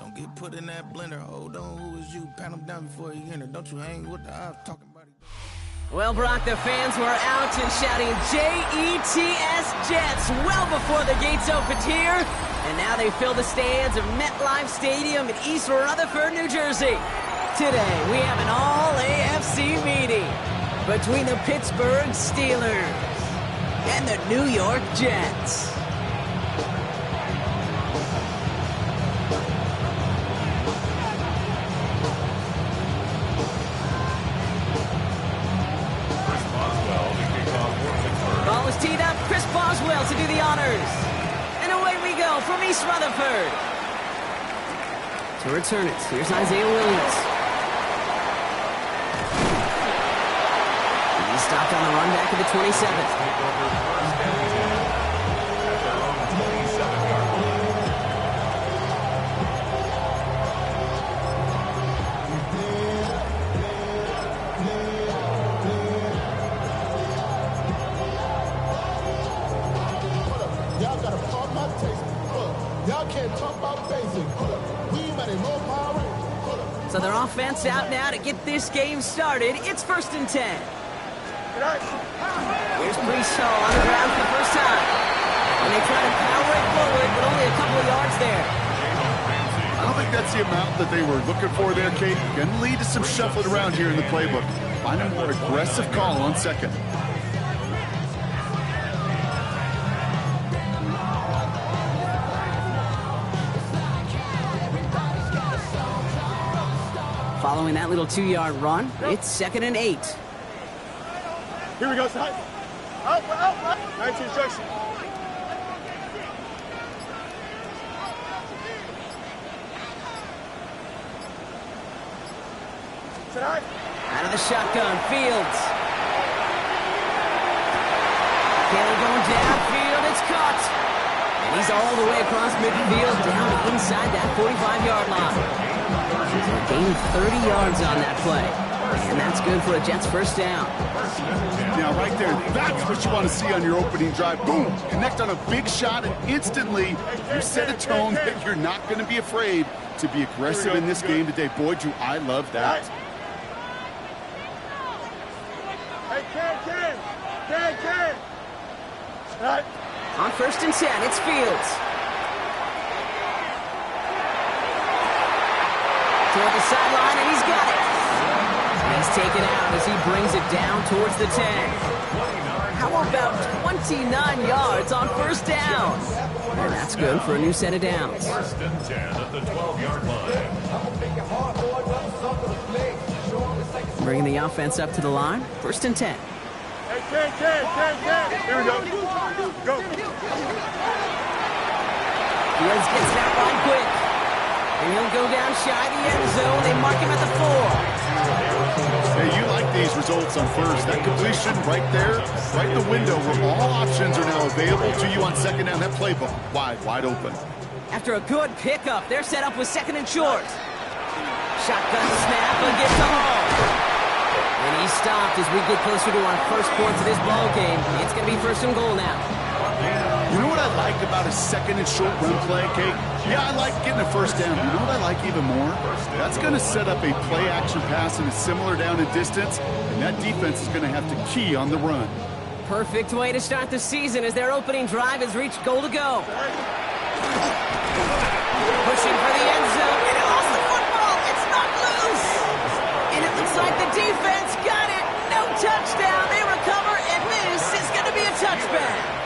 Don't get put in that blender. Hold on, who is you? Pat him down before you enter. Don't you hang with the ops talking about it. Well, Brock, the fans were out and shouting J-E-T-S Jets well before the gates opened here. And now they fill the stands of MetLife Stadium in East Rutherford, New Jersey. Today, we have an all-AFC meeting between the Pittsburgh Steelers and the New York Jets. Ball is teed up. Chris Boswell to do the honors. And away we go from East Rutherford. To return it, here's Isaiah Williams. He's stopped on the run back at the 27th. So their offense out now to get this game started. It's 1st and 10. Here's Brees Hall on the ground for the first time. And they try to power it forward, but only a couple of yards there. I don't think that's the amount that they were looking for there, Kate. Going to lead to some shuffling around here in the playbook. Find a more aggressive call on second. Following that little 2-yard run, it's 2nd and 8. Here we go, side. Out. Nice instruction. Out of the shotgun, Fields. Kelly going downfield, it's caught. And he's all the way across midfield, down inside that 45-yard line. So gain 30 yards on that play. And that's good for a Jets first down. Now, right there, that's what you want to see on your opening drive. Boom! Connect on a big shot, and instantly you set a tone that you're not going to be afraid to be aggressive in this game today. Boy, do I love that. Ken. On 1st and 10, it's Fields. Toward the sideline, and he's got it. He's taken out as he brings it down towards the 10. How about 29 yards on 1st down? And that's good for a new set of downs. 1st and 10 at the 12-yard line. Bringing the offense up to the line. 1st and 10. Ken. Here we go. Go. Fields gets that line quick. And he'll go down shy of the end zone. They mark him at the 4. Hey, you like these results on 1st. That completion right there, right in the window where all options are now available to you on 2nd down. That playbook wide open. After a good pickup, they're set up with 2nd and short. Shotgun snap against the Hall. And he's stopped as we get closer to our first points of this ball game. It's going to be 1st and goal now. You know what I like about a 2nd and short run play, Kate? Yeah, I like getting a 1st down. You know what I like even more? That's going to set up a play-action pass in a similar down and distance, and that defense is going to have to key on the run. Perfect way to start the season as their opening drive has reached goal to go. Pushing for the end zone, and it lost the football. It's not loose. And it looks like the defense got it. No touchdown. They recover, and this is going to be a touchback.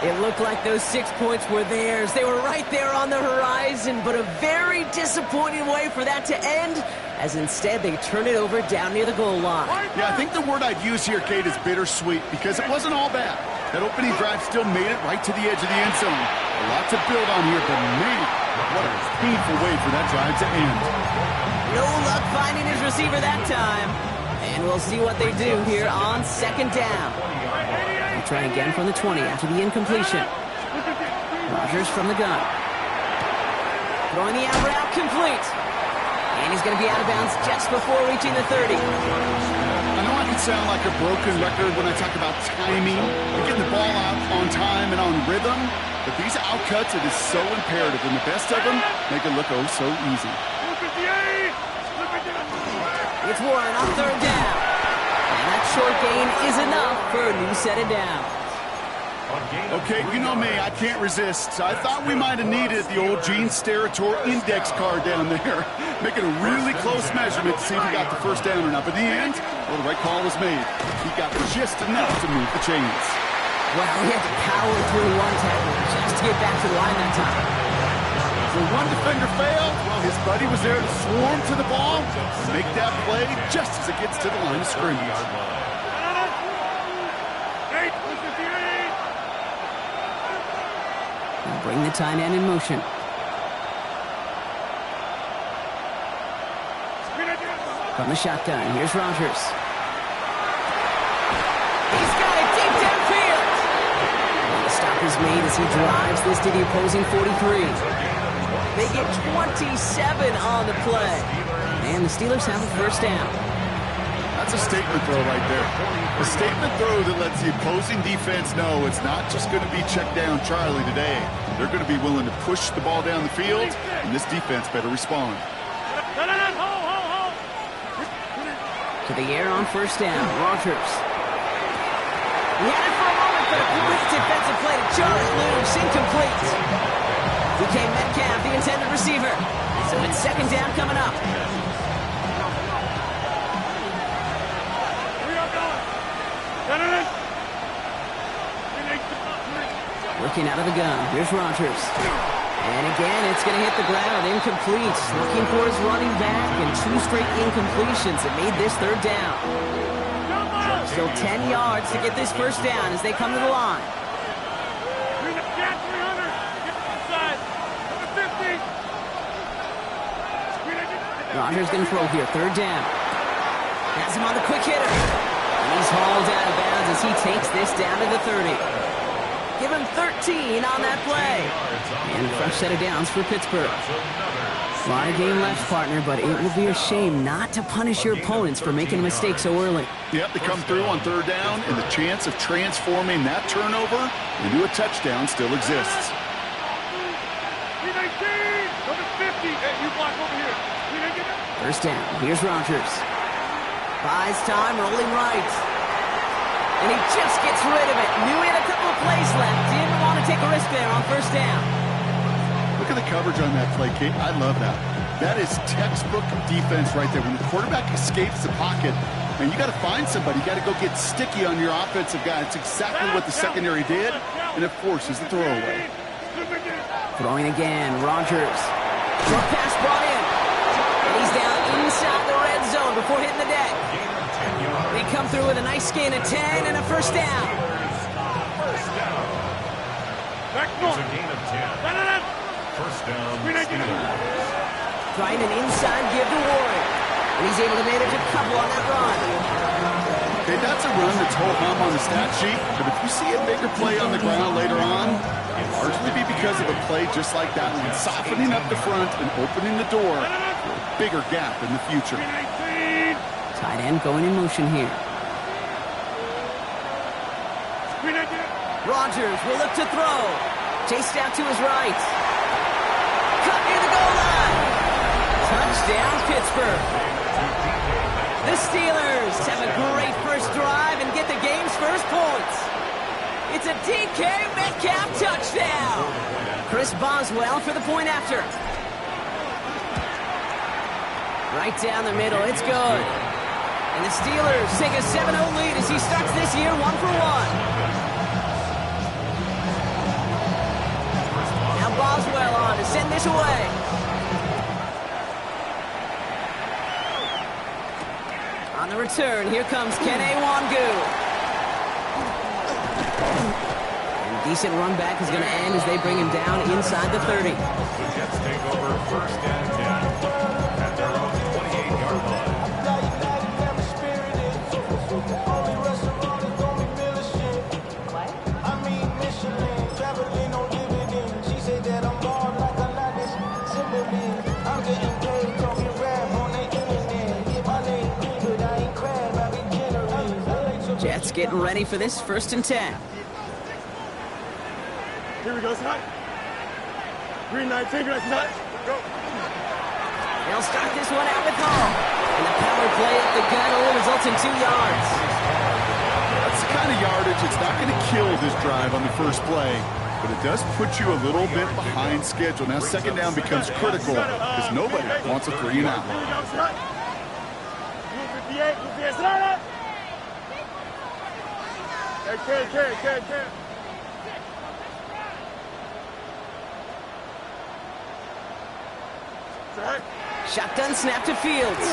It looked like those 6 points were theirs. They were right there on the horizon, but a very disappointing way for that to end, as instead they turn it over down near the goal line. Yeah, I think the word I'd use here, Kate, is bittersweet, because it wasn't all bad. That opening drive still made it right to the edge of the end zone. A lot to build on here, but man, what a painful way for that drive to end. No luck finding his receiver that time. And we'll see what they do here on 2nd down. Try again from the 20 after the incompletion. Rodgers from the gun. Throwing the out route complete. And he's going to be out of bounds just before reaching the 30. I know I can sound like a broken record when I talk about timing and getting the ball out on time and on rhythm, But these outcuts, it is so imperative, and the best of them make it look oh so easy. It's Warren on third down. And that short gain is enough for a new set of downs. Okay, you know me, I can't resist. I thought we might have needed the old Gene Steratore index card down there. Making a really close measurement to see if he got the first down or not. But in the end, well, the right call was made. He got just enough to move the chains. Well, he had to power through one tackle just to get back to the line that time. When one defender failed, well, his buddy was there to swarm to the ball, make that play just as it gets to the line of scrimmage. Bring the tight end in motion. From the shotgun, here's Rodgers. He's got it deep downfield. And the stop is made as he drives this to the opposing 43. They get 27 on the play. And the Steelers have a first down. That's a statement throw right there. A statement throw that lets the opposing defense know it's not just going to be check down Charlie today. They're going to be willing to push the ball down the field, and this defense better respond. To the air on first down, Rodgers. He had it for a moment, but a quick defensive play to Charlie loose, incomplete. DK Metcalf, the intended receiver. So it's second down coming up. Working out of the gun. Here's Rodgers. And again, it's going to hit the ground. Incomplete. Looking for his running back, and 2 straight incompletions that made this third down. Still 10 yards to get this first down as they come to the line. Rodgers going to throw here. Third down. Has him on the quick hitter. And he's hauled out of bounds as he takes this down to the 30. Give him 13 on that play. And a fresh set of downs for Pittsburgh. A lot of game left, partner, but it would be a shame not to punish your opponents for making a mistake so early. Yep, they come through on third down, and the chance of transforming that turnover into a touchdown still exists. First down. Here's Rodgers. Buys time, rolling right. And he just gets rid of it. Knew he had a couple of plays left. Didn't want to take a risk there on first down. Look at the coverage on that play, Kate. I love that. That is textbook defense right there. When the quarterback escapes the pocket, and you got to find somebody. You got to go get sticky on your offensive guy. It's exactly what the secondary did, and of course, is the throwaway. Throwing again, Rodgers. Short pass brought in. And he's down inside the red zone before hitting the deck. They come through with a nice gain of 10 and a first down. It's a gain of 10. First down. Trying an inside give to Warren. And he's able to manage a couple on that run. Okay, that's a run that's ho-hum on the stat sheet, but if you see a bigger play on the ground later on, it'll largely be because of a play just like that one, softening up the front and opening the door for a bigger gap in the future. Tight end going in motion here. Rodgers will look to throw. Chased out to his right. Cut near the goal line. Touchdown, Pittsburgh. The Steelers have a great first drive and get the game's first points. It's a DK Metcalf touchdown. Chris Boswell for the point after. Right down the middle, it's good. And the Steelers take a 7-0 lead as he starts this year 1-for-1. Now Boswell on to send this away. On the return, here comes Kene Wangu. And decent run back is going to end as they bring him down inside the 30. The Jets take over first and 10 at their own 28-yard line. Jets getting ready for this first and 10. Here we go, side. Green 19, green 19, side. Go. They'll start this one out with Hall. And the power play at the gun only results in 2 yards. That's the kind of yardage it's not going to kill this drive on the first play, but it does put you a little bit behind schedule. Now second down becomes critical because nobody wants a 3 and out. Here we go, side. Move 58, move 58, side. Hey, carry. Shotgun snap to Fields.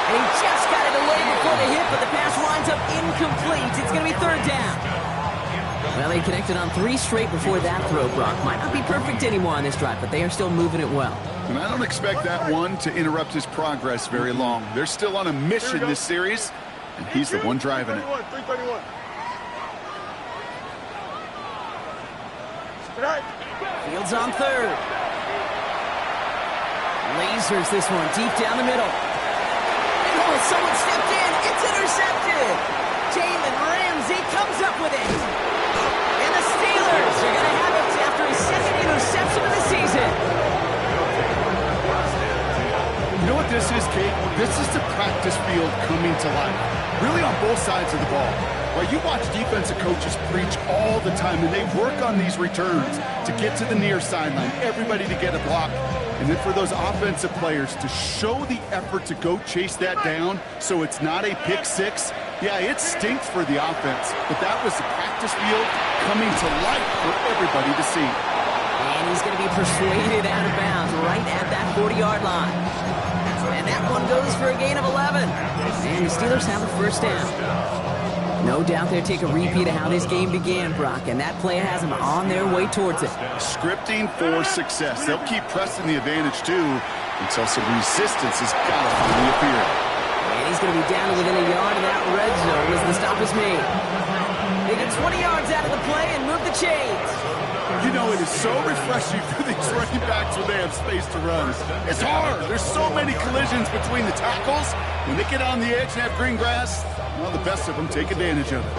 And he just got it away before the hit, but the pass winds up incomplete. It's going to be 3rd down. Well, they connected on 3 straight before that throw, Brock. Might not be perfect anymore on this drive, but they are still moving it well. And I don't expect that one to interrupt his progress very long. They're still on a mission this series, and he's the one driving it. 331. Fields on 3rd. Lasers this one deep down the middle. And oh, someone stepped in. It's intercepted. Jalen Ramsey comes up with it. And the Steelers are going to have it after his 2nd interception of the season. You know what this is, Kate? This is the practice field coming to life. Really on both sides of the ball. Well, you watch defensive coaches preach all the time, and they work on these returns to get to the near sideline, everybody to get a block. And then for those offensive players to show the effort to go chase that down so it's not a pick 6, yeah, it stinks for the offense. But that was the practice field coming to life for everybody to see. And he's going to be persuaded out of bounds right at that 40-yard line. And that one goes for a gain of 11. And the Steelers have a 1st down. No doubt they'll take a repeat of how this game began, Brock, and that play has them on their way towards it. Scripting for success. They'll keep pressing the advantage, too, until some resistance has got to finally appear. And he's going to be down within a yard of that red zone as the stop is made. They get 20 yards out of the play and move the chains. You know, it is so refreshing for these running backs when they have space to run. It's hard. There's so many collisions between the tackles. When they get on the edge and have green grass, well, the best of them take advantage of it.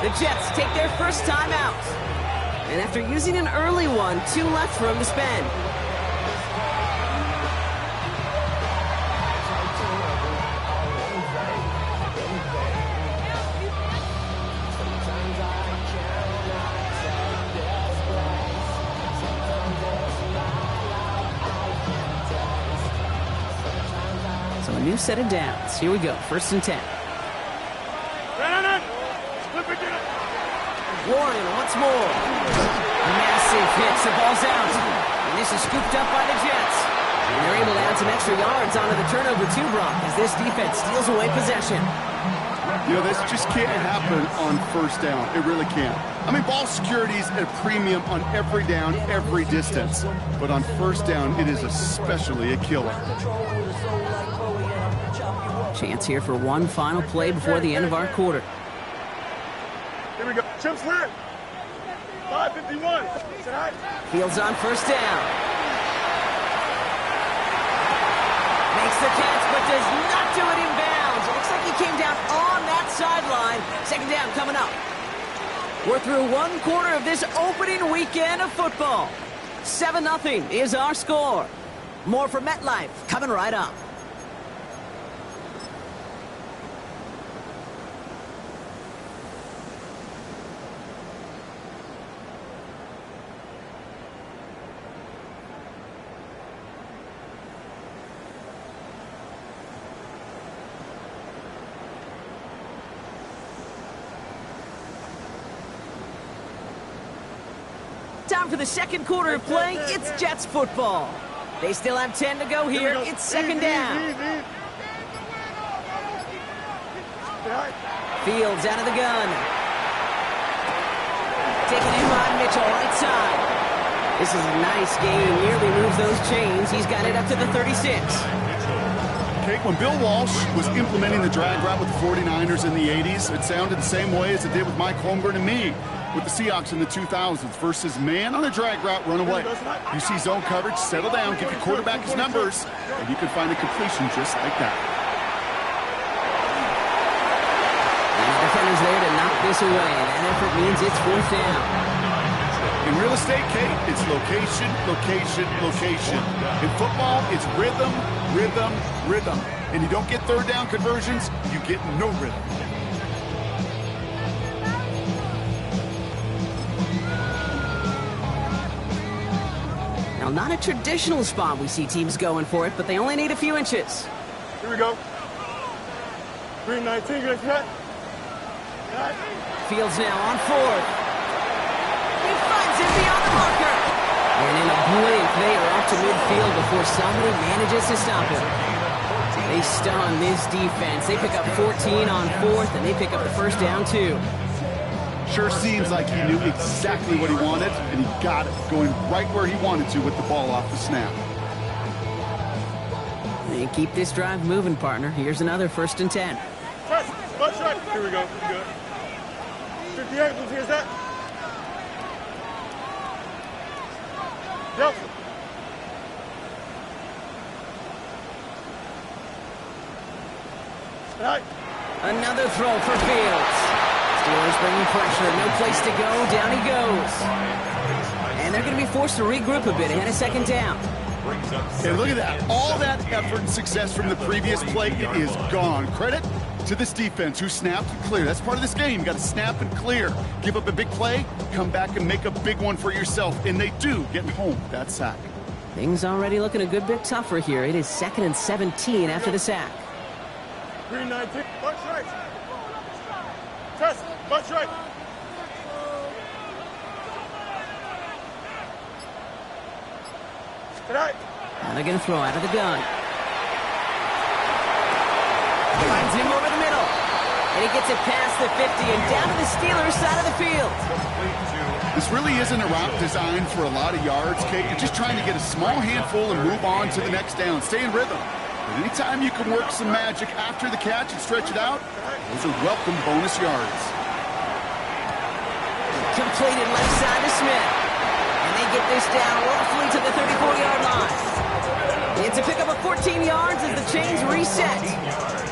The Jets take their first time out. And after using an early one, 2 left for him to spend. So a new set of downs. Here we go, 1st and 10. Warren once more. Massive hits. The ball's out. And this is scooped up by the Jets. And they're able to add some extra yards onto the turnover too, Brock, as this defense steals away possession. You know, this just can't happen on 1st down. It really can't. I mean, ball security is at a premium on every down, every distance. But on 1st down, it is especially a killer. Chance here for one final play before the end of our quarter. Here we go. Chip slant. 551. Fields on 1st down. Makes the catch, but does not do it in bounds. It looks like he came down on that sideline. 2nd down coming up. We're through 1 quarter of this opening weekend of football. 7-0 is our score. More from MetLife coming right up. Time for the 2nd quarter of play. It's Jets football. They still have 10 to go here. It's 2nd down. Fields out of the gun. Taken in by Mitchell, right side. This is a nice game. Nearly moves those chains. He's got it up to the 36. Okay, when Bill Walsh was implementing the drag route with the 49ers in the 80s, it sounded the same way as it did with Mike Holmgren and me. with the Seahawks in the 2000s versus man on a drag route runaway. You see zone coverage, settle down, give your quarterback his numbers, and you can find a completion just like that. And the defender's there to knock this away, and that effort means it's 4th down. In real estate, Kate, it's location, location, location. In football, it's rhythm, rhythm, rhythm. And you don't get 3rd down conversions, you get no rhythm. Now, not a traditional spot we see teams going for it, but they only need a few inches. Here we go. 319, good cut. Fields now on 4th. He finds it beyond the marker. And in a blink, they are up to midfield before somebody manages to stop him. They stun this defense. They pick up 14 on 4th, and they pick up the 1st down, too. Sure seems like he knew exactly what he wanted, and he got it, going right where he wanted to with the ball off the snap. And keep this drive moving, partner. Here's another 1st and 10. Watch right. Here we go. Good. 58, here's that. Yep. Right. Another throw for Fields. Steelers bringing pressure. No place to go. Down he goes. And they're going to be forced to regroup a bit ahead of 2nd down. And look at that. All that effort and success from the previous play, it is gone. Credit to this defense who snapped and cleared. That's part of this game. You got to snap and clear. Give up a big play, come back and make a big one for yourself. And they do, getting home with that sack. Things already looking a good bit tougher here. It is 2nd and 17 after the sack. 319. Watch right. Test. Watch right. Right. Now they're going to throw out of the gun. Finds him over the middle. And he gets it past the 50 and down to the Steelers' side of the field. This really isn't a route designed for a lot of yards, Kate. You're just trying to get a small handful and move on to the next down. Stay in rhythm. But anytime you can work some magic after the catch and stretch it out, those are welcome bonus yards. Completed left side to Smith. And they get this down roughly to the 34-yard line. It's a pickup of 14 yards as the chains reset.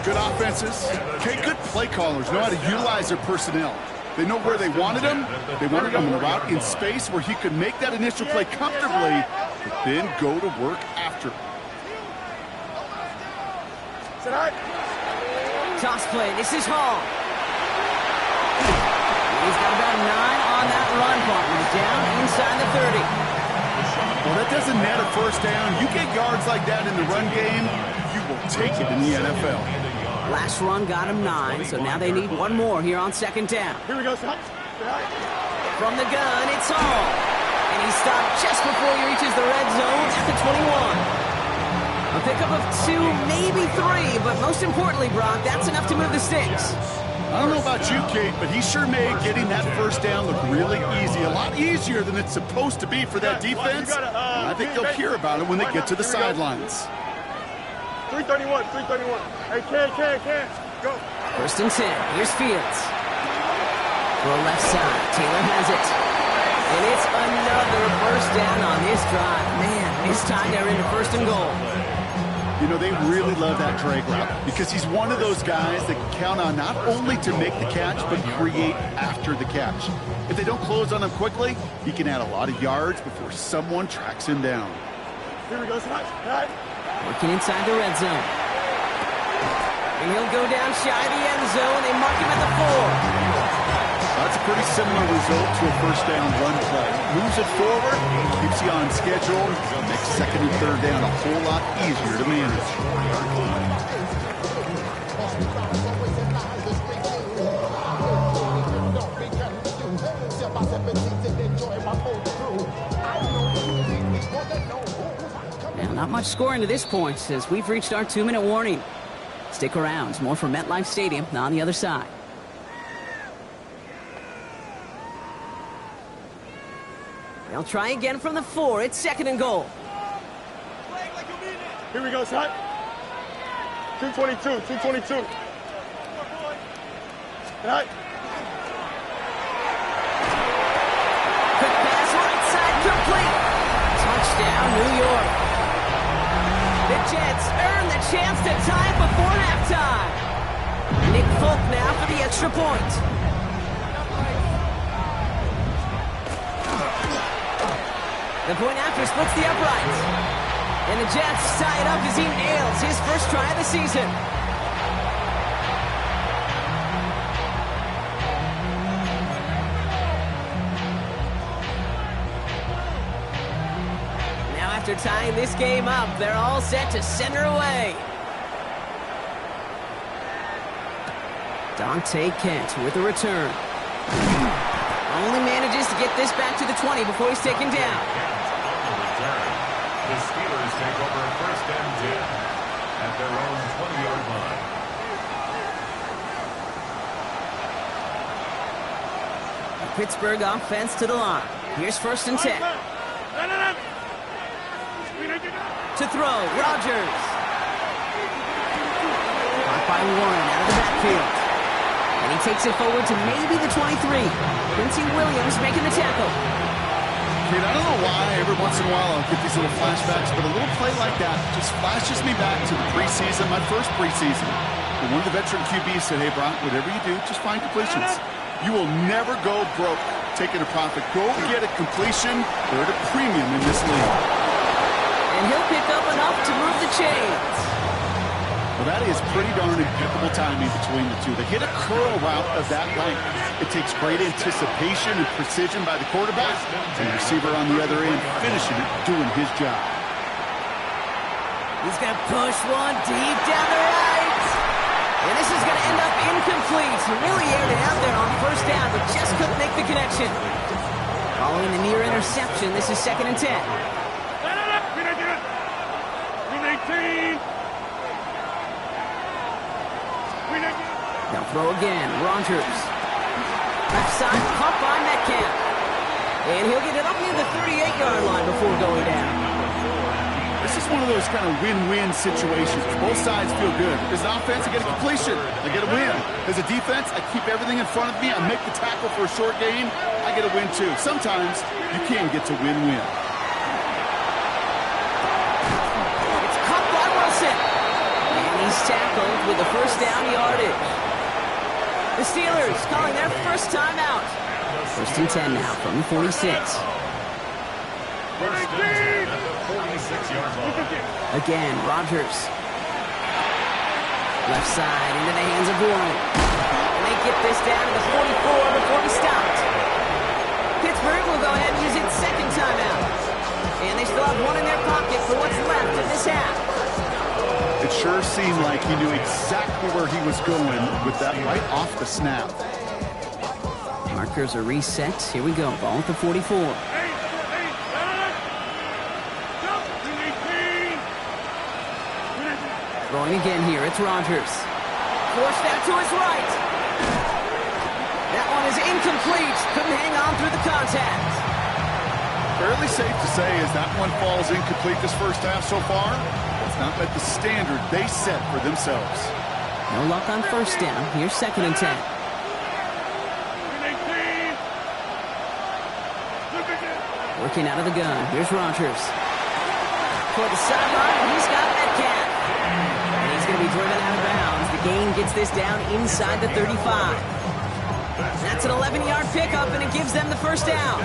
Good offenses. Okay, good play callers know how to utilize their personnel. They know where they wanted him. They wanted him on a route in space where he could make that initial play comfortably, but then go to work after. Toss play. This is Hall. He's got about 9 on that run, partner. Down inside the 30. Well, that doesn't net a 1st down. You get yards like that in the run game, you will take it in the NFL. Last run got him 9, so now they need one more here on 2nd down. Here we go, son. From the gun, it's Hall. And he stopped just before he reaches the red zone at the 21. A pickup of 2, maybe 3, but most importantly, Brock, that's enough to move the sticks. I don't know about you, Kate, but he sure made getting that 1st down look really easy. A lot easier than it's supposed to be for that defense. And I think they'll hear about it when they get to the sidelines. 331, 331. Hey, can. Go. 1st and 10. Here's Fields. Throw left side. Taylor has it. And it's another 1st down on this drive. Man, this time they're into 1st and goal. You know, they really love that drag route because he's one of those guys that can count on not only to make the catch, but create after the catch. If they don't close on him quickly, he can add a lot of yards before someone tracks him down. Here we go, son. Working inside the red zone. And he'll go down shy of the end zone. They mark him at the 4. That's a pretty similar result to a 1st down run play. Moves it forward, keeps you on schedule, makes 2nd and 3rd down a whole lot easier to manage. Now, not much scoring to this point as we've reached our 2-minute warning. Stick around. More from MetLife Stadium on the other side. They'll try again from the 4. It's 2nd and goal. Here we go, son. 222. Touchdown, New York. The Jets earn the chance to tie before halftime. Nick Folk now for the extra point. The point after splits the uprights. And the Jets tie it up as he nails his first try of the season. Now after tying this game up, they're all set to center away. Dante Kent with a return. Only manages to get this back to the 20 before he's taken down. The Steelers take over first and 10 at their own 20-yard line. The Pittsburgh offense to the line. Here's first and 10. To throw, Rodgers. Caught by Warren out of the backfield. And he takes it forward to maybe the 23. Quincy Williams making the tackle. Kid, I don't know why every once in a while I'll get these little flashbacks, but a little play like that just flashes me back to the preseason, my first preseason. And one of the veteran QBs said, hey, Brock, whatever you do, just find completions. You will never go broke taking a profit. Go get a completion. They're at a premium in this league. And he'll pick up enough to move the chains. Well, that is pretty darn impeccable timing between the two. They hit a curl route of that length. It takes great anticipation and precision by the quarterback, and the receiver on the other end finishing it, doing his job. He's going to push one deep down the right. And this is going to end up incomplete. He really aired it out there on first down, but just couldn't make the connection. Following the near interception, this is second and 10. They'll throw again. Rodgers. Left side, caught by Metcalf. And he'll get it up near the 38-yard line before going down. This is one of those kind of win-win situations. Both sides feel good. As an offense, I get a completion. I get a win. As a defense, I keep everything in front of me. I make the tackle for a short gain. I get a win, too. Sometimes, you can get to win-win. It's caught by Wilson. And he's tackled with the first down yardage. The Steelers calling their first timeout. First and 10 now from the 46. First and 10 at the 46-yard line. Again, Rodgers. Left side into the hands of Warren. And they get this down to the 44 before he stopped. Pittsburgh will go ahead and use its second timeout. And they still have one in their pocket for what's left of this half. It sure seemed like he knew exactly where he was going with that right off the snap. Markers are reset. Here we go. Ball at the 44. Throwing again here. It's Rodgers. Forced out to his right. That one is incomplete. Couldn't hang on through the contact. Fairly safe to say as that one falls incomplete this first half so far. It's not met the standard they set for themselves. No luck on first down. Here's second and 10. Working out of the gun. Here's Rodgers. Toward the sideline, and he's got Metcalf. And he's going to be driven out of bounds. The gain gets this down inside the 35. That's an 11-yard pickup, and it gives them the first down.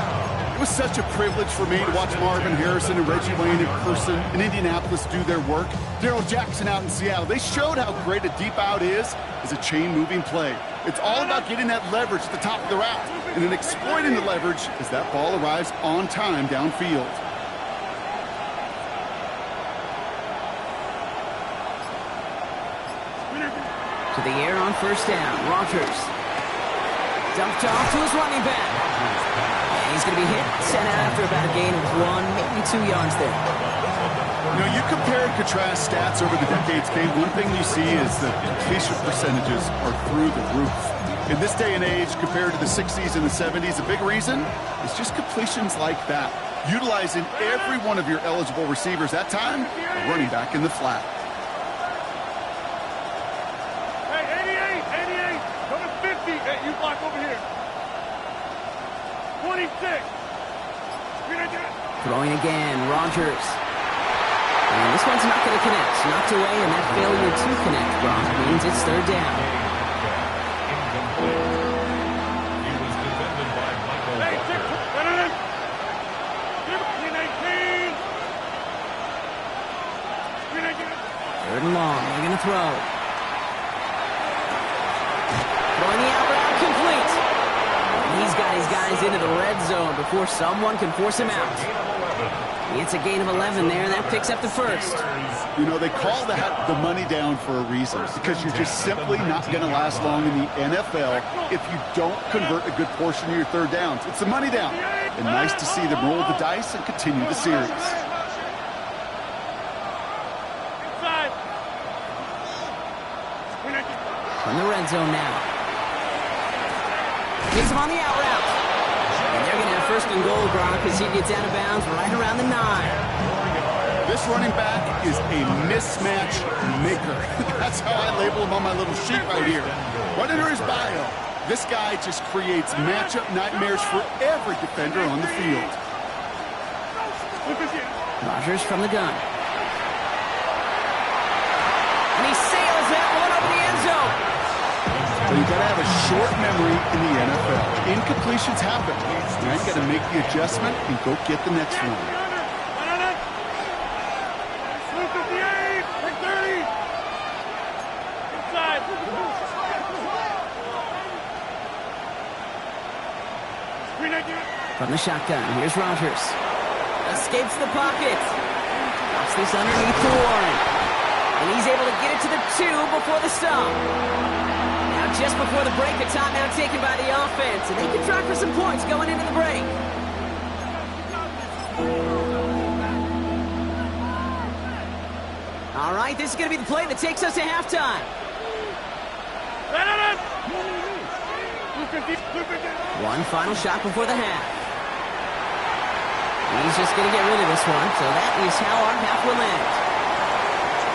It was such a privilege for me to watch Marvin Harrison and Reggie Wayne in person in Indianapolis do their work. Darrell Jackson out in Seattle. They showed how great a deep out is as a chain-moving play. It's all about getting that leverage at the top of the route and then exploiting the leverage as that ball arrives on time downfield. To the air on first down. Rodgers. Dumped off to his running back. And he's going to be hit, sent out after about a gain of 1, maybe 2 yards there. You know, you compare and contrast stats over the decades, Kate. One thing you see is that completion percentages are through the roof. In this day and age, compared to the 60s and the 70s, a big reason is just completions like that. Utilizing every one of your eligible receivers. That time, a running back in the flat. Hey, 88, coming 50. Hey, you block over here. 26. Throwing again, Rogers. And this one's not going to connect. Knocked away, and that failure to connect, Brock, means it's third down. He was defended by Michael Walker. Third and long. They're going to throw. Throwing the out route, complete. And he's got his guys into the red zone before someone can force him out. It's a gain of 11 there, and that picks up the first. You know, they call that the money down for a reason, because you're just simply not going to last long in the NFL if you don't convert a good portion of your third downs. It's the money down. And nice to see them roll the dice and continue the series. From the red zone now. Takes him on the out route. And they're going to have first and goal, Brock, as he gets out of bounds right around the 9. This running back is a mismatch maker. That's how I label him on my little sheet right here. Right under his bio, this guy just creates matchup nightmares for every defender on the field. Rogers from the gun. And he sails that one over the end zone. So you've got to have a short memory in the NFL. Incompletions happen. Now you've got to make the adjustment and go get the next one. From the shotgun, here's Rogers. Escapes the pocket. Drops this underneath to Warren. And he's able to get it to the 2 before the stop. Now just before the break, a timeout taken by the offense. And they can try for some points going into the break. All right, this is going to be the play that takes us to halftime. One final shot before the half. He's just going to get rid of this one, so that is how our half will end.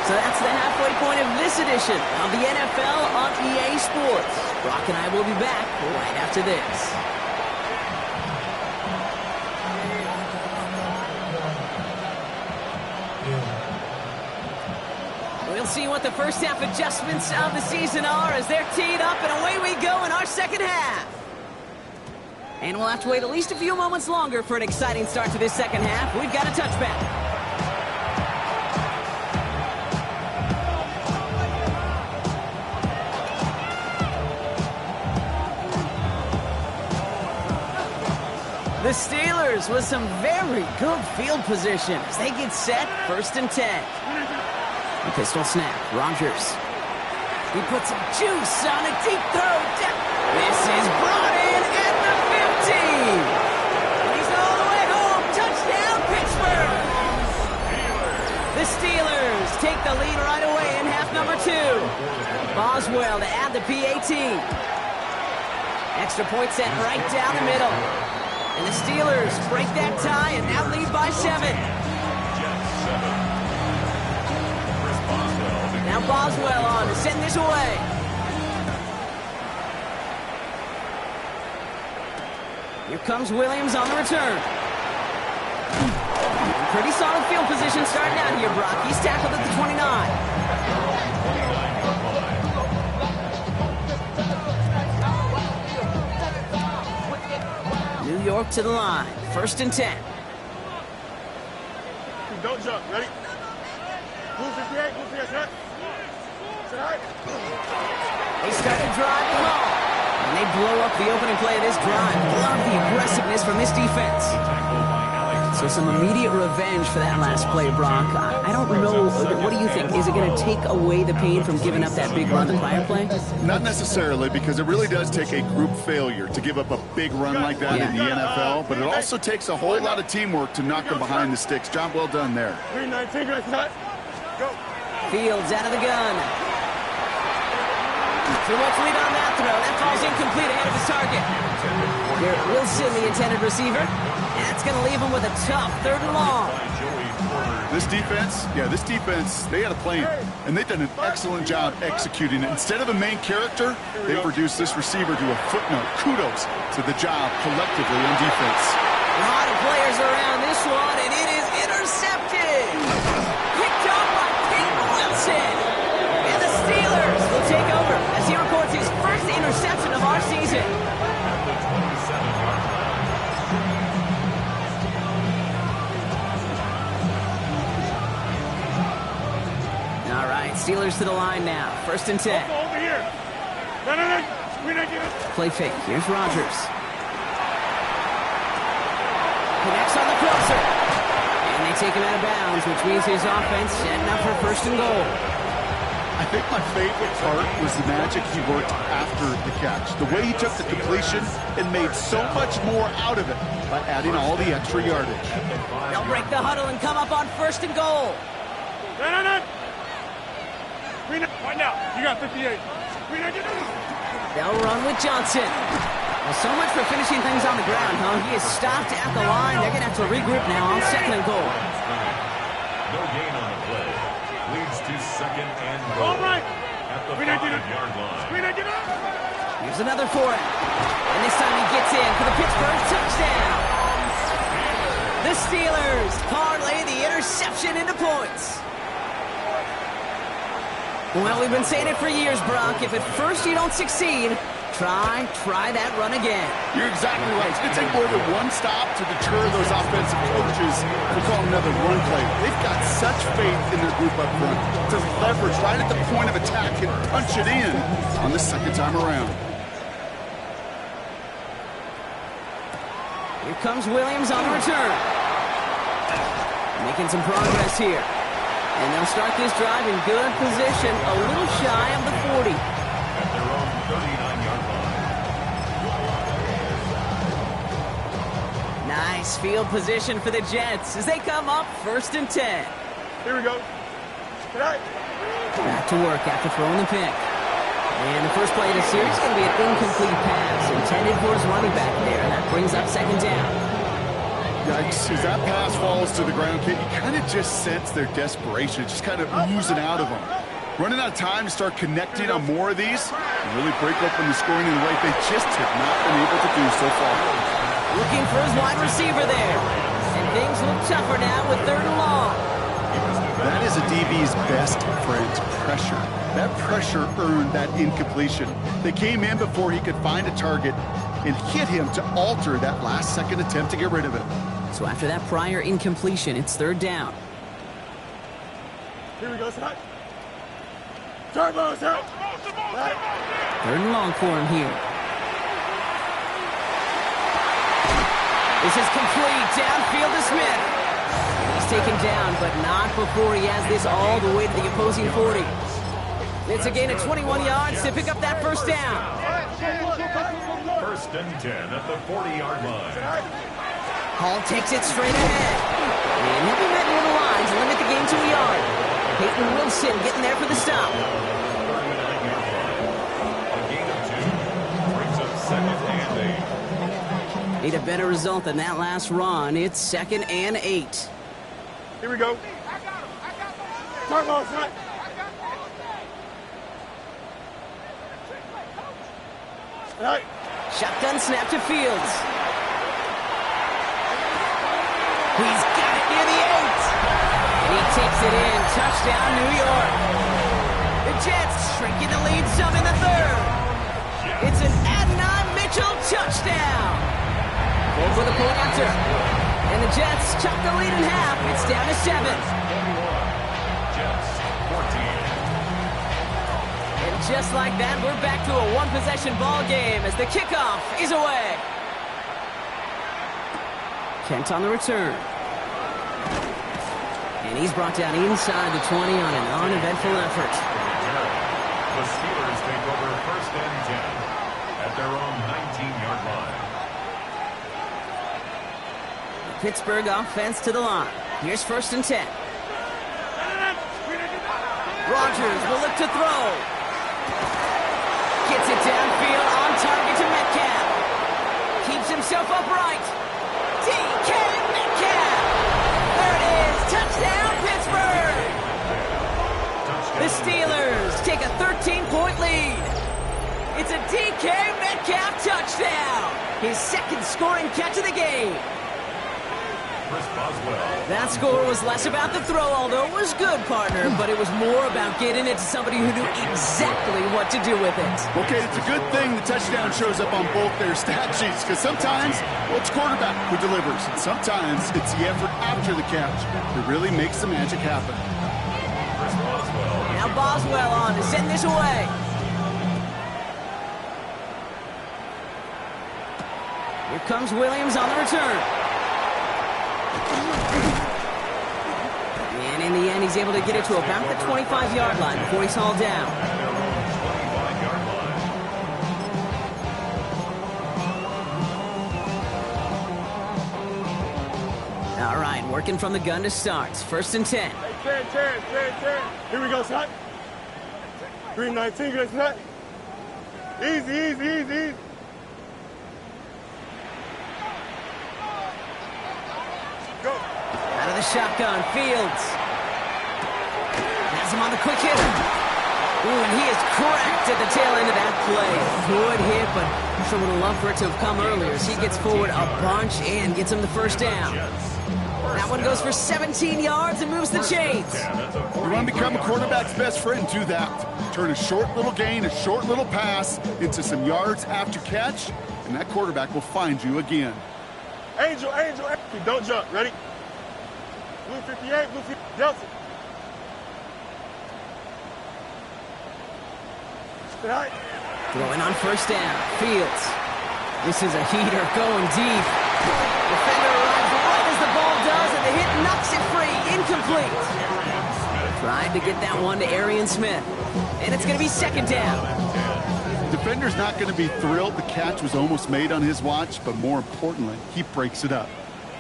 So that's the halfway point of this edition of the NFL on EA Sports. Brock and I will be back right after this. We'll see what the first half adjustments of the season are as they're teed up, and away we go in our second half. And we'll have to wait at least a few moments longer for an exciting start to this second half. We've got a touchback. The Steelers with some very good field position as they get set, 1st and 10. A pistol snap, Rogers. He puts some juice on a deep throw. This is brought in at the 50. And he's all the way home. Touchdown, Pittsburgh. The Steelers take the lead right away in half number 2. Boswell to add the PAT. Extra point set right down the middle. And the Steelers break that tie and now lead by 7. Now Boswell on to send this away. Here comes Williams on the return. Pretty solid field position starting out here, Brock. He's tackled at the 29. New York to the line. 1st and 10. Don't jump. Ready? Move 58. Move 58. They start to drive the ball. And they blow up the opening play of this drive. Love the aggressiveness from this defense. So some immediate revenge for that last play, Brock. I don't know. What do you think? Is it going to take away the pain from giving up that big run the prior play? Not necessarily, because it really does take a group failure to give up a big run like that in the NFL, but it also takes a whole lot of teamwork to knock them behind the sticks. Job well done there. 319, right side. Go. Fields out of the gun. Too much lead on that throw. That falls incomplete ahead of his target. Garrett Wilson, the intended receiver. And that's going to leave him with a tough 3rd and long. This defense, they had a plan, and they've done an excellent job executing it. Instead of a main character, they reduced this receiver to a footnote. Kudos to the job collectively on defense. A lot of players around this one, and Steelers to the line now. 1st and 10. Over here. No. Play fake. Here's Rodgers. Connects on the crosser. And they take him out of bounds, which means his offense setting up for 1st and goal. I think my favorite part was the magic he worked after the catch. The way he took the completion and made so much more out of it by adding all the extra yardage. They'll break the huddle and come up on 1st and goal. No. Right now. You got 58. They'll run with Johnson. Well, so much for finishing things on the ground, huh? He is stopped at the line. They're going to have to regroup now on 2nd and goal. No gain on the play. Leads to 2nd and goal. All right. At the 5-yard line. Here's another for him. And this time he gets in for the Pittsburgh touchdown. The Steelers parlay the interception into points. Well, we've been saying it for years, Brock. If at first you don't succeed, try that run again. You're exactly right. It's going to take more than one stop to deter those offensive coaches from calling another run play. They've got such faith in their group up front to leverage right at the point of attack and punch it in on the 2nd time around. Here comes Williams on the return. Making some progress here. And they'll start this drive in good position, a little shy of the 40. At their own 39-yard line. Nice field position for the Jets as they come up 1st and 10. Here we go. Back to work after throwing the pick. And the first play of the series is going to be an incomplete pass intended for his running back there. And that brings up 2nd down. Yikes, as that pass falls to the ground, Kate, you kind of just sense their desperation, just kind of oozing out of them. Running out of time to start connecting on more of these and really break open the scoring in the way they just have not been able to do so far. Looking for his wide receiver there. And things look tougher now with 3rd and long. That is a DB's best friend, pressure. That pressure earned that incompletion. They came in before he could find a target and hit him to alter that last-second attempt to get rid of it. So after that prior incompletion, it's 3rd down. Here we go, sir. Turbo, sir. 3rd and long for him here. This is complete. Downfield to Smith. He's taken down, but not before he has this all the way to the opposing 40. It's a gain of 21 yards to pick up that 1st down. 1st and 10 at the 40-yard line. Hall takes it straight ahead. And he'll be met near the line to limit the game to a yard. Peyton Wilson getting there for the stop. A gain of 2 brings up 2nd and 8. Need a better result than that last run. It's 2nd and 8. Here we go. Turbo, sir. Right. Shotgun snap to Fields. He's got it near the 8. And he takes it in. Touchdown, New York. The Jets shrinking the lead some in the 3rd. It's an Adonai Mitchell touchdown. Go for the point after. And the Jets chop the lead in half. It's down to 7. Jets 14. And just like that, we're back to a one-possession ball game as the kickoff is away. Kent on the return. And he's brought down inside the 20 on an uneventful effort. The Steelers take over 1st and 10 at their own 19-yard line. The Pittsburgh offense to the line. Here's 1st and 10. Rodgers will look to throw. Gets it downfield on target to Metcalf. Keeps himself upright. DK Metcalf. There it is. Touchdown, Pittsburgh. The Steelers take a 13-point lead. It's a DK Metcalf touchdown. His 2nd scoring catch of the game. That score was less about the throw, although it was good, partner, but it was more about getting it to somebody who knew exactly what to do with it. Okay, it's a good thing the touchdown shows up on both their stat sheets, because sometimes, well, it's quarterback who delivers, and sometimes it's the effort after the catch that really makes the magic happen. Now Boswell on to send this away. Here comes Williams on the return. And in the end, he's able to get it to about the 25-yard line before he's hauled down. All right, working from the gun to start. 1st and 10. Hey, 10. Here we go, son. 319, good, son. Easy. Go. Out of the shotgun, Fields. Has him on the quick hitter. Ooh, and he is cracked at the tail end of that play. Good hit, but sure would have loved for it to have come earlier as he gets forward a bunch and gets him the first down. That one goes for 17 yards and moves the chains. You want to become a quarterback's best friend, do that. Turn a short little gain, a short little pass into some yards after catch, and that quarterback will find you again. Angel. Don't jump. Ready? Blue 58, blue 58, Delta. Right. Throwing on 1st down, Fields. This is a heater going deep. Defender arrives right as the ball does, and the hit knocks it free. Incomplete. Tried to get that one to Arian Smith. And it's going to be 2nd down. Defender's not going to be thrilled the catch was almost made on his watch, but more importantly, he breaks it up.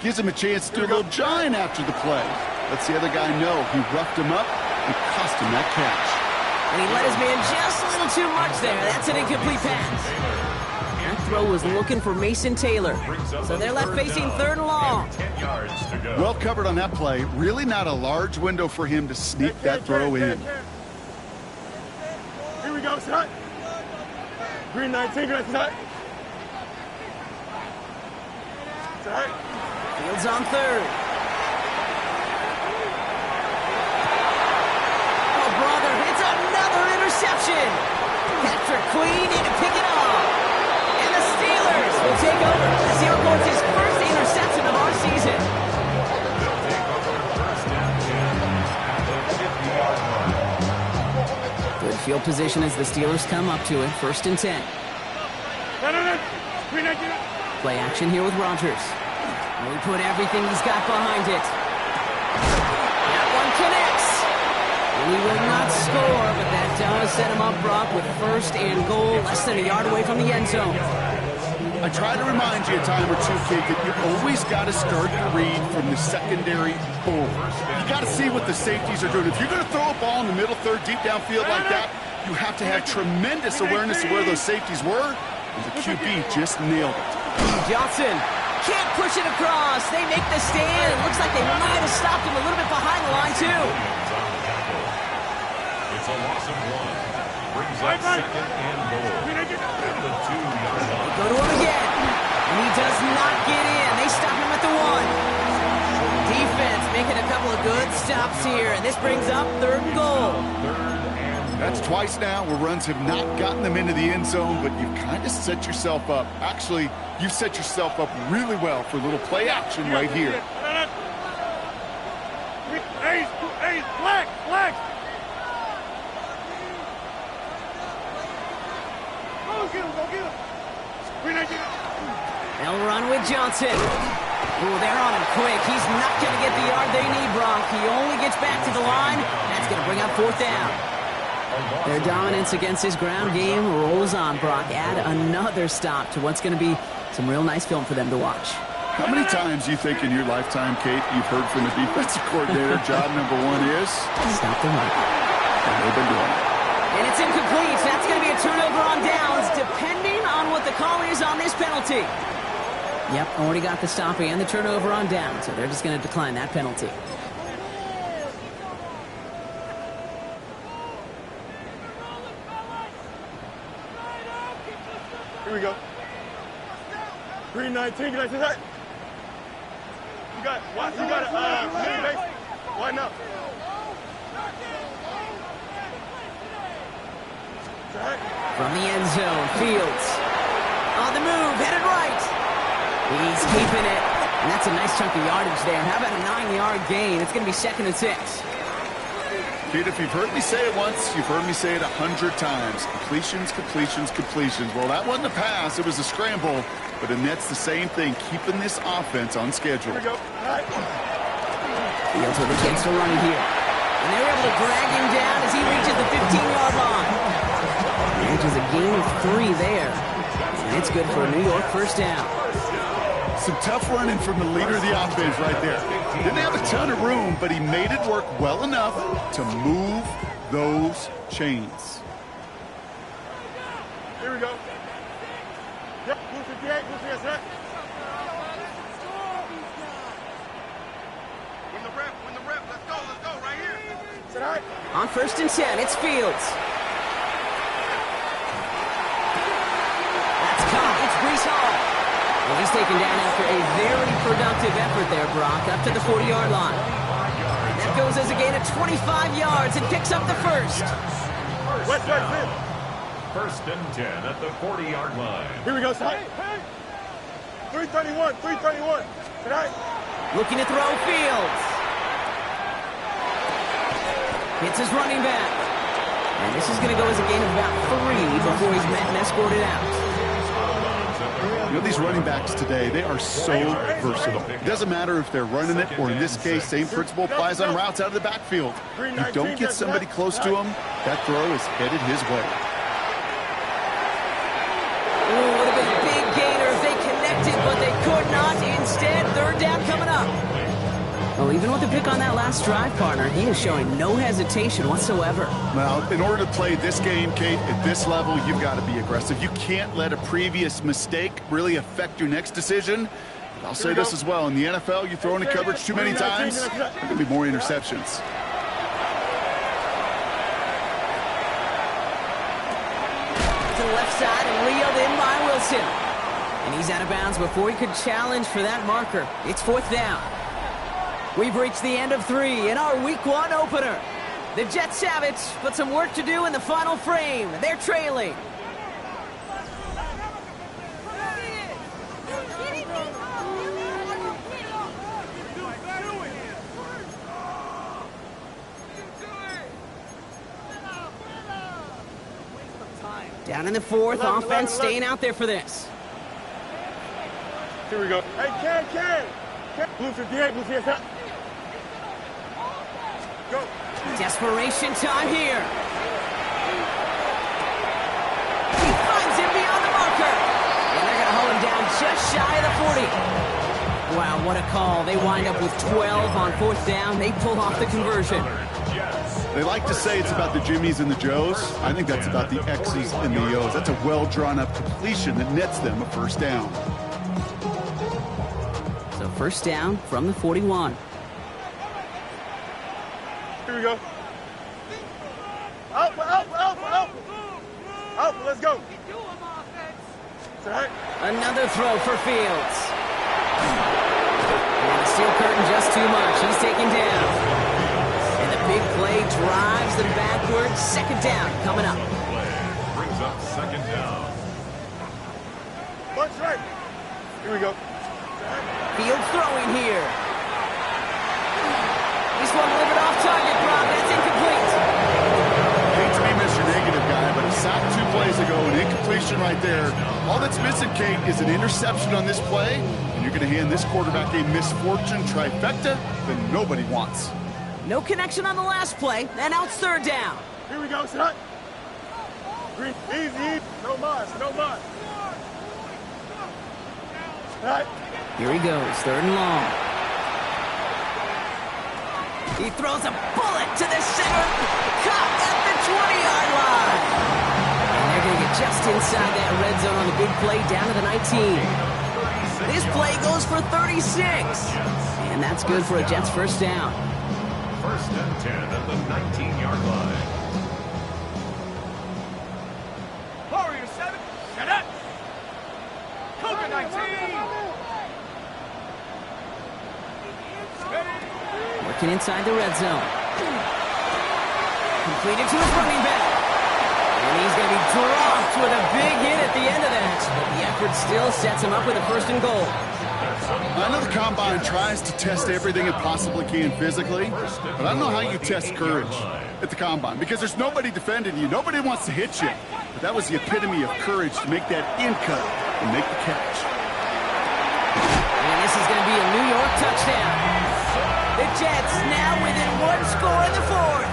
Gives him a chance to do a little giant after the play. Lets the other guy know he roughed him up and cost him that catch. And he let his man just a little too much there. That's an incomplete pass. That throw was looking for Mason Taylor. So they're left facing 3rd and long. Well covered on that play. Really not a large window for him to sneak that throw in. Here we go, son. Green 19, good, son. Fields on 3rd. Oh, brother, it's another interception. Patrick Queen in to pick it off. And the Steelers will take over as he records his first interception of our season. Good field position as the Steelers come up to it. 1st and 10. Play action here with Rodgers. He put everything he's got behind it. That one connects. He will not score, but that does set him up, Brock, with 1st and goal, less than a yard away from the end zone. I try to remind you a time or two, kid, that you always got to start the read from the secondary forward. You got to see what the safeties are doing. If you're going to throw a ball in the middle third, deep downfield like that, you have to have tremendous awareness of where those safeties were, and the QB just nailed it. Johnson can't push it across. They make the stand. It looks like they might have stopped him a little bit behind the line, too. It's a loss of 1. Brings up 2nd and goal. At the 2-yard line. Go to him again. And he does not get in. They stop him at the 1. Defense making a couple of good stops here. And this brings up 3rd and goal. That's twice now where runs have not gotten them into the end zone, but you've kind of set yourself up. Actually, you've set yourself up really well for a little play action right here. Hey, black. Go get him. They'll run with Johnson. Ooh, they're on him quick. He's not going to get the yard they need, Brock. He only gets back to the line. That's going to bring up 4th down. Their dominance against his ground game rolls on, Brock. Add another stop to what's going to be some real nice film for them to watch. How many times do you think in your lifetime, Kate, you've heard from the defensive coordinator, job number 1 is? Stop the run. And they've been doing it. And it's incomplete. That's going to be a turnover on downs, depending on what the call is on this penalty. Yep, already got the stop and the turnover on down, so they're just going to decline that penalty. Here we go. Green 19, can I see that? You got mini base. Why not? From the end zone, Fields. On the move, headed right. He's keeping it. And that's a nice chunk of yardage there. How about a 9-yard gain? It's going to be 2nd and 6. Pete, if you've heard me say it once, you've heard me say it 100 times. Completions, completions, completions. Well, that wasn't a pass. It was a scramble. But the Nets, the same thing, keeping this offense on schedule. Here we go. Fields with a chance to run here. And they're able to drag him down as he reaches the 15-yard line. Manages a gain of 3 there. And it's good for a New York first down. Some tough running from the leader of the offense right there. Didn't have a ton of room, but he made it work well enough to move those chains. Here we go. Yep, blue 58, blue 58, set. Win the rep, let's go, right here. Set high. On 1st and 10, it's Fields. That's caught, it's Brees Hall. Well, he's taken down after a very productive effort there, Brock, up to the 40-yard line. That goes as a gain of 25 yards and picks up the first. West, Finn. 1st and 10 at the 40-yard line. Here we go, son. 331. Tonight. Looking to throw Fields. Hits his running back. And this is going to go as a gain of about 3 before he's met and escorted out. You know, these running backs today, they are so versatile. It doesn't matter if they're running it, or in this case, same principle applies on routes out of the backfield. You don't get somebody close to him, that throw is headed his way. Ooh, would have been a big gainer if they connected, but they could not. Instead, 3rd down coming up. Well, even with the pick on that last drive, partner, he is showing no hesitation whatsoever. Well, in order to play this game, Kate, at this level, you've got to be aggressive. You can't let a previous mistake really affect your next decision. But I'll say this as well. In the NFL, you throw into coverage too many times, there are going to be more interceptions. To the left side and reeled in by Wilson. And he's out of bounds before he could challenge for that marker. It's 4th down. We've reached the end of 3 in our Week 1 opener. The Jets have it, but some work to do in the final frame. They're trailing. Down in the 4th, offense staying out there for this. Here we go. Hey, Ken. Blue 58, blue 58, set. Go. Desperation time here. He finds him beyond the marker. And they're going to hold him down just shy of the 40. Wow, what a call. They wind up with 12 on 4th down. They pull off the conversion. They like to say it's about the Jimmies and the Joes. I think that's about the X's and the O's. That's a well-drawn-up completion that nets them a first down. So 1st down from the 41. Here we go. Out, let's go. Another throw for Fields. And the steel curtain just too much. He's taken down. And the big play drives them backwards. 2nd down coming up. Brings up 2nd down. Bunch right. Here we go. Fields throwing here. He's one a little bit off target, Brock. That's incomplete. Hate to be Mr. Negative guy, but he sacked 2 plays ago, an incompletion right there. All that's missing, Kate, is an interception on this play, and you're going to hand this quarterback a misfortune trifecta that nobody wants. No connection on the last play, and now it's 3rd down. Here we go, son. Easy. No mas. Right. Here he goes, 3rd and long. He throws a bullet to the center. Caught at the 20-yard line. And they're going to get just inside that red zone on the big play down to the 19. This play goes for 36. And that's good for a Jets first down. 1st and 10 at the 19-yard line. Warrior 7. Cadet. Cougar 19. Working inside the red zone. Completed to his running back. And he's going to be dropped with a big hit at the end of that. But the effort still sets him up with a 1st and goal. I know the Combine tries to test everything it possibly can physically, but I don't know how you test courage. at the combine because there's nobody defending you. Nobody wants to hit you. But that was the epitome of courage to make that in cut and make the catch. And this is going to be a New York touchdown. The Jets now within one score in the fourth.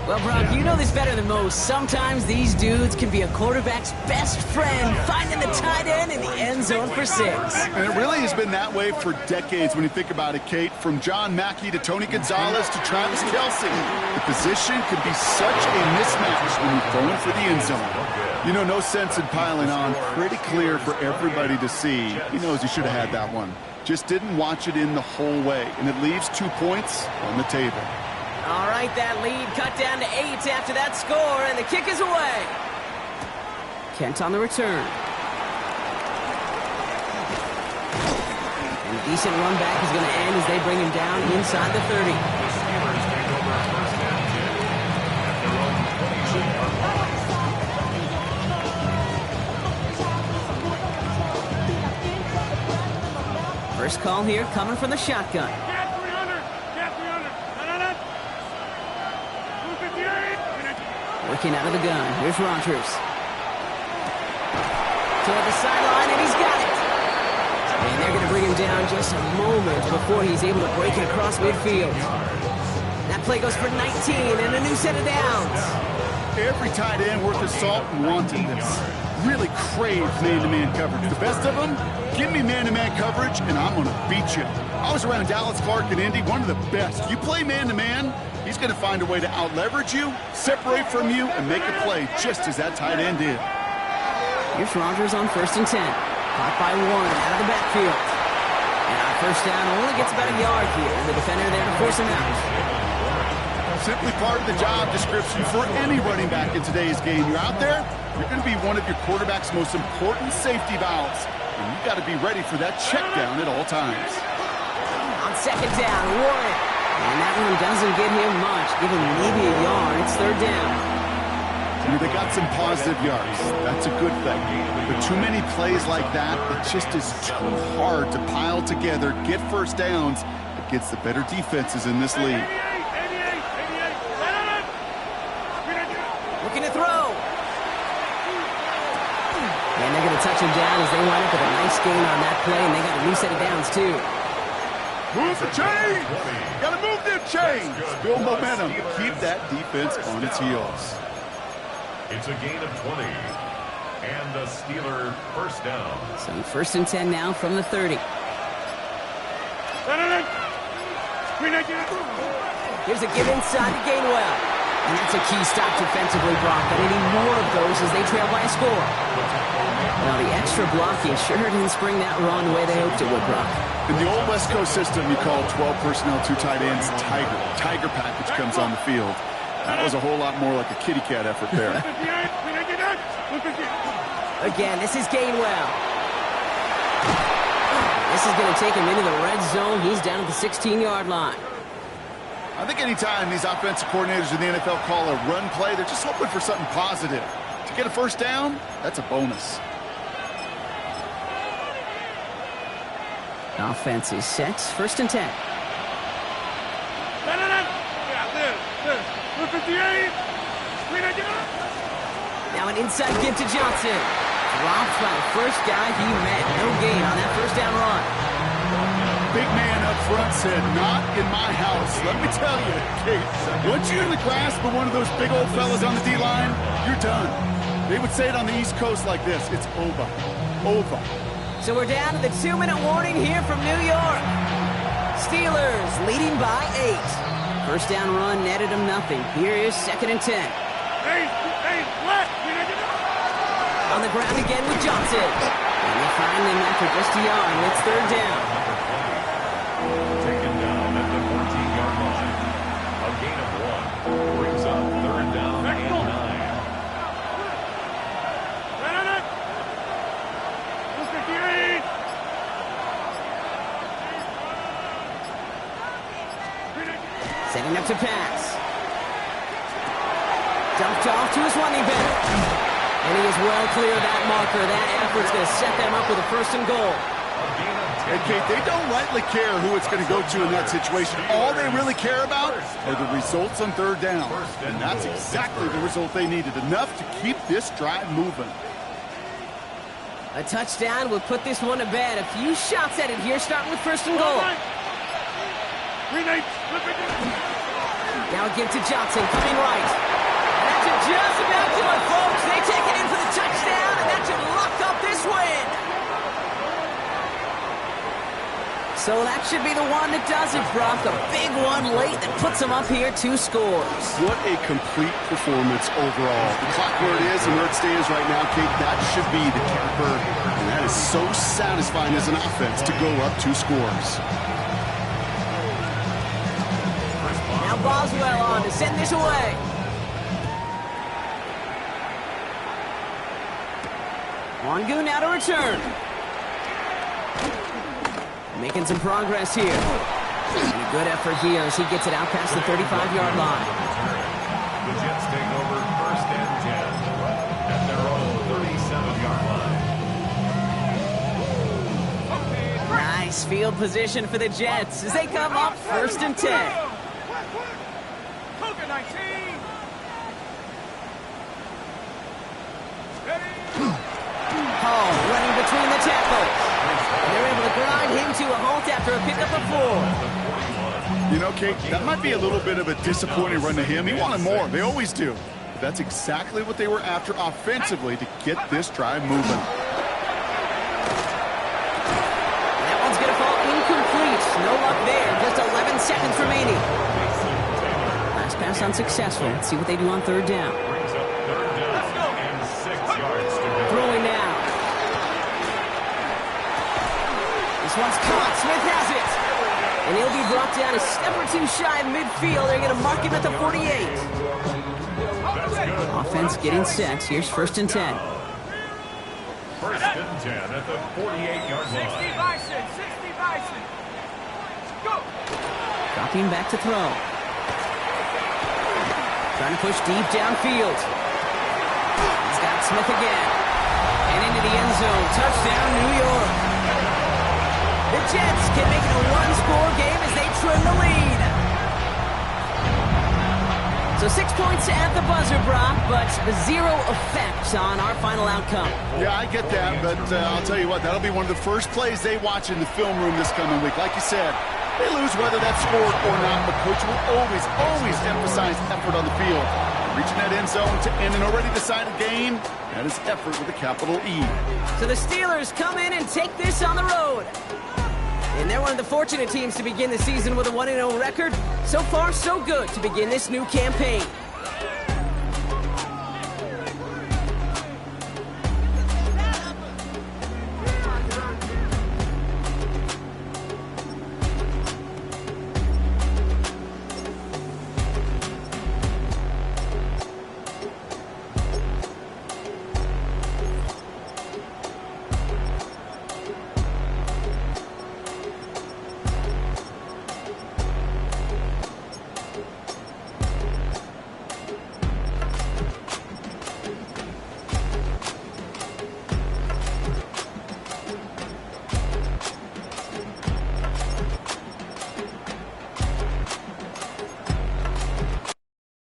Well, Brock, you know this better than most. Sometimes these dudes can be a quarterback's best friend, finding the tight end in the end zone for 6. And it really has been that way for decades when you think about it, Kate. From John Mackey to Tony Gonzalez to Travis Kelce. The position could be such a mismatch when you're going for the end zone. You know, no sense in piling on. Pretty clear for everybody to see. He knows he should have had that one. Just didn't watch it in the whole way. And it leaves 2 points on the table. All right, that lead cut down to 8 after that score, and the kick is away. Kent on the return. And a decent run back is going to end as they bring him down inside the 30. First call here coming from the shotgun. Working out of the gun. Here's Rodgers. Toward the sideline, and he's got it. And they're going to bring him down just a moment before he's able to break it across midfield. That play goes for 19 and a new set of downs. Every tight end worth his salt wanted this. Really craved man-to-man coverage. The best of them, give me man-to-man coverage, and I'm going to beat you. I was around Dallas Clark and Indy, one of the best. You play man-to-man, he's going to find a way to out-leverage you, separate from you, and make a play just as that tight end did. Here's Rodgers on 1st and 10. Caught by 1 out of the backfield. And our first down only gets about a yard here. The defender there to force him out. Simply part of the job description for any running back in today's game. You're out there, you're going to be one of your quarterback's most important safety valves. And you've got to be ready for that check down at all times. On 2nd down, Warren. And that one doesn't get him much. Give him maybe a yard. It's 3rd down. I mean, they got some positive yards. That's a good thing. But too many plays like that, it just is too hard to pile together, get first downs against the better defenses in this league. Looking to throw. And they're going to touch him down as they wind up with a nice gain on that play, and they got a new set of downs, too. Move the chains! Gotta move them chains! Build momentum. Keep that defense on its heels. It's a gain of 20. And a Steeler first down. So 1st and 10 now from the 30. Here's a give inside to Gainwell. And that's a key stop defensively, Brock. And any more of those as they trail by a score. Now the extra blocking sure didn't spring that run the way they hoped it would, Brock. In the old West Coast system, you call 12 personnel, 2 tight ends, Tiger. Tiger package comes on the field. That was a whole lot more like a kitty cat effort there. Again, this is Gainwell. This is going to take him into the red zone. He's down at the 16-yard line. I think anytime these offensive coordinators in the NFL call a run play, they're just hoping for something positive. To get a first down, that's a bonus. Offense is set. 1st and 10. Now an inside give to Johnson. Dropped by the first guy he met. No gain on that first down run. Big man up front said, not in my house. Let me tell you, Kate, once you're in the grasp of one of those big old fellas on the D-line, you're done. They would say it on the East Coast like this, it's over. Over. So we're down to the 2-minute warning here from New York. Steelers leading by 8. First down run netted them nothing. Here is 2nd and 10. On the ground again with Johnson. And they find him after just a yard, and it's 3rd down. Taken down at the 14-yard line. A gain of 1 brings up 3rd down and 9. Setting up to pass. Dumped off to his running back. And he is well clear of that marker. That effort's going to set them up with a 1st and goal. A gain of And Kate, they don't rightly care who it's going to go to in that situation. All they really care about are the results on third down. And that's exactly the result they needed. Enough to keep this drive moving. A touchdown will put this one to bed. A few shots at it here, starting with first and goal. Now a give to Johnson, coming right. That should just about do it, folks. They take it in for the touchdown, and that should lock up this win. So that should be the one that does it, Brock. A big one late that puts them up here, 2 scores. What a complete performance overall. The clock where it is and where it stands right now, Kate, that should be the capper. And that is so satisfying as an offense to go up 2 scores. Now Boswell on to send this away. Wangu now to return. Making some progress here. And a good effort here as he gets it out past the 35-yard line. The Jets take over first and 10 at their own 37-yard line. Nice field position for the Jets as they come up first and 10. Hall running between the tackles. And they're able to grind him to a halt after a pickup of 4. You know, Kate, that might be a little bit of a disappointing run to him. He wanted more. They always do. But that's exactly what they were after offensively to get this drive moving. That one's going to fall incomplete. No luck there. Just 11 seconds remaining. Last pass unsuccessful. Let's see what they do on third down. Brings up third down and 6 yards to go. Throwing now. This one's caught. Smith has it. And he'll be brought down a step or 2 shy of midfield. They're going to mark him at the 48. Offense getting set. Here's first and 10. First and 10 at the 48-yard line. 60 Bison, 60 Bison. Go. Dropping back to throw. Trying to push deep downfield. He's got Smith again. And into the end zone. Touchdown, New York. The Jets can make it a 1-score game as they trim the lead. So 6 points at the buzzer, Brock, but 0 effect on our final outcome. Yeah, I get that, but I'll tell you what, that'll be one of the first plays they watch in the film room this coming week. Like you said, they lose whether that's scored or not, but Coach will always emphasize effort on the field. Reaching that end zone to end an already decided game, that is effort with a capital E. So the Steelers come in and take this on the road. And they're one of the fortunate teams to begin the season with a 1-0 record. So far, so good to begin this new campaign.